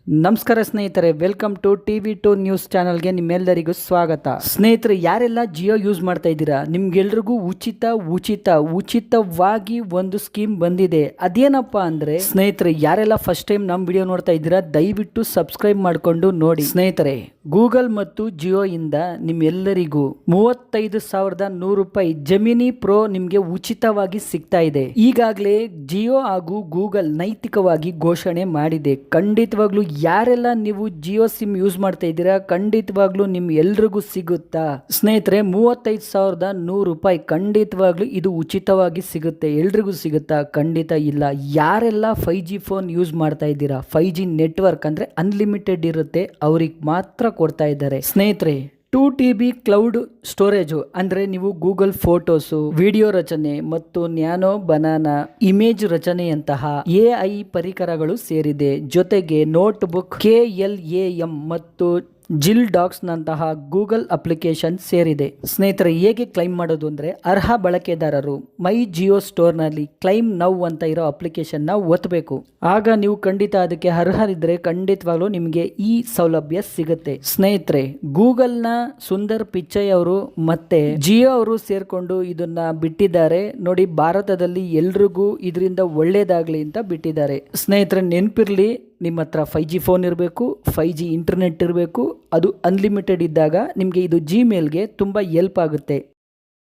ನಮಸ್ಕಾರ ಸ್ನೇಹಿತರೆ, welcome to TV2 news ಚಾನಲ್ಗೆ ನಿಮ್ಮೆಲ್ಲರಿಗೂ ಸ್ವಾಗತ. ಸ್ನೇಹಿತರೆ, ಯಾರೆಲ್ಲ ಜಿಯೋ ಯೂಸ್ ಮಾಡ್ತಾ ಇದ್ದೀರಾ, ನಿಮ್ಗೆಲ್ರಿಗೂ ಉಚಿತವಾಗಿ ಒಂದು ಸ್ಕೀಮ್ ಬಂದಿದೆ. ಅದೇನಪ್ಪ ಅಂದ್ರೆ ಸ್ನೇಹಿತರೆ, ಯಾರೆಲ್ಲ ಫಸ್ಟ್ ಟೈಮ್ ನಮ್ಮ ವಿಡಿಯೋ ನೋಡ್ತಾ ಇದ್ದೀರಾ ದಯವಿಟ್ಟು ಸಬ್ಸ್ಕ್ರೈಬ್ ಮಾಡ್ಕೊಂಡು ನೋಡಿ. ಸ್ನೇಹಿತರೆ, ಗೂಗಲ್ ಮತ್ತು ಜಿಯೋ ಇಂದ ನಿಮ್ಮೆಲ್ಲರಿಗೂ 35,100 ರೂಪಾಯಿ ಜೆಮಿನಿ ಪ್ರೋ ನಿಮ್ಗೆ ಉಚಿತವಾಗಿ ಸಿಗ್ತಾ ಇದೆ. ಈಗಾಗಲೇ ಜಿಯೋ ಹಾಗೂ ಗೂಗಲ್ ನೈತಿಕವಾಗಿ ಘೋಷಣೆ ಮಾಡಿದೆ. ಖಂಡಿತವಾಗ್ಲೂ ಯಾರೆಲ್ಲ ನೀವು ಜಿಯೋ ಸಿಮ್ ಯೂಸ್ ಮಾಡ್ತಾ ಇದ್ದೀರಾ ಖಂಡಿತವಾಗ್ಲೂ ನಿಮ್ ಎಲ್ರಿಗೂ ಸಿಗುತ್ತಾ ಸ್ನೇಹಿತರೆ? 35,100 ರೂಪಾಯಿ ಖಂಡಿತವಾಗ್ಲೂ ಇದು ಉಚಿತವಾಗಿ ಸಿಗುತ್ತೆ. ಎಲ್ರಿಗೂ ಸಿಗುತ್ತಾ? ಖಂಡಿತ ಇಲ್ಲ. ಯಾರೆಲ್ಲ 5G ಫೋನ್ ಯೂಸ್ ಮಾಡ್ತಾ ಇದ್ದೀರಾ, 5G ನೆಟ್ವರ್ಕ್ ಅಂದ್ರೆ ಅನ್ಲಿಮಿಟೆಡ್ ಇರುತ್ತೆ, ಅವ್ರಿಗೆ ಮಾತ್ರ ಕೊಡ್ತಾ ಇದ್ದಾರೆ. ಸ್ನೇಹಿತರೆ, 2 TB ಕ್ಲೌಡ್ ಸ್ಟೋರೇಜು ಅಂದರೆ ನೀವು ಗೂಗಲ್ ಫೋಟೋಸು, ವಿಡಿಯೋ ರಚನೆ ಮತ್ತು ನ್ಯಾನೋ ಬನಾನಾ ಇಮೇಜ್ ರಚನೆಯಂತಹ AI ಪರಿಕರಗಳು ಸೇರಿದೆ. ಜೊತೆಗೆ ನೋಟ್ಬುಕ್, KLAM ಮತ್ತು ಜಿಲ್ ಡಾಕ್ಸ್ ನಂತಹ ಗೂಗಲ್ ಅಪ್ಲಿಕೇಶನ್ ಸೇರಿದೆ. ಸ್ನೇಹಿತರೆ, ಹೇಗೆ ಕ್ಲೈಮ್ ಮಾಡೋದು ಅಂದ್ರೆ, ಅರ್ಹ ಬಳಕೆದಾರರು ಮೈ ಜಿಯೋ ಸ್ಟೋರ್ನಲ್ಲಿ ಕ್ಲೈಮ್ ನೌ ಅಂತ ಇರೋ ಅಪ್ಲಿಕೇಶನ್ ನ ಒತ್ತಬೇಕು. ಆಗ ನೀವು ಖಂಡಿತ ಅದಕ್ಕೆ ಅರ್ಹರಿದ್ರೆ ಖಂಡಿತವಾಗ್ಲೂ ನಿಮಗೆ ಈ ಸೌಲಭ್ಯ ಸಿಗುತ್ತೆ. ಸ್ನೇಹಿತರೆ, ಗೂಗಲ್ ನ ಸುಂದರ್ ಪಿಚೈ ಅವರು ಮತ್ತೆ ಜಿಯೋ ಅವರು ಸೇರ್ಕೊಂಡು ಇದನ್ನ ಬಿಟ್ಟಿದ್ದಾರೆ ನೋಡಿ. ಭಾರತದಲ್ಲಿ ಎಲ್ರಿಗೂ ಇದರಿಂದ ಒಳ್ಳೇದಾಗ್ಲಿ ಅಂತ ಬಿಟ್ಟಿದ್ದಾರೆ. ಸ್ನೇಹಿತರೆ, ನೆನಪಿರ್ಲಿ, ನಿಮ್ಮ ಹತ್ರ 5G ಫೋನ್ ಇರಬೇಕು, 5G ಇಂಟರ್ನೆಟ್ ಇರಬೇಕು, ಅದು ಅನ್ಲಿಮಿಟೆಡ್ ಇದ್ದಾಗ ನಿಮಗೆ ಇದು ಜಿಮೇಲ್ಗೆ ತುಂಬ ಹೆಲ್ಪ್ ಆಗುತ್ತೆ.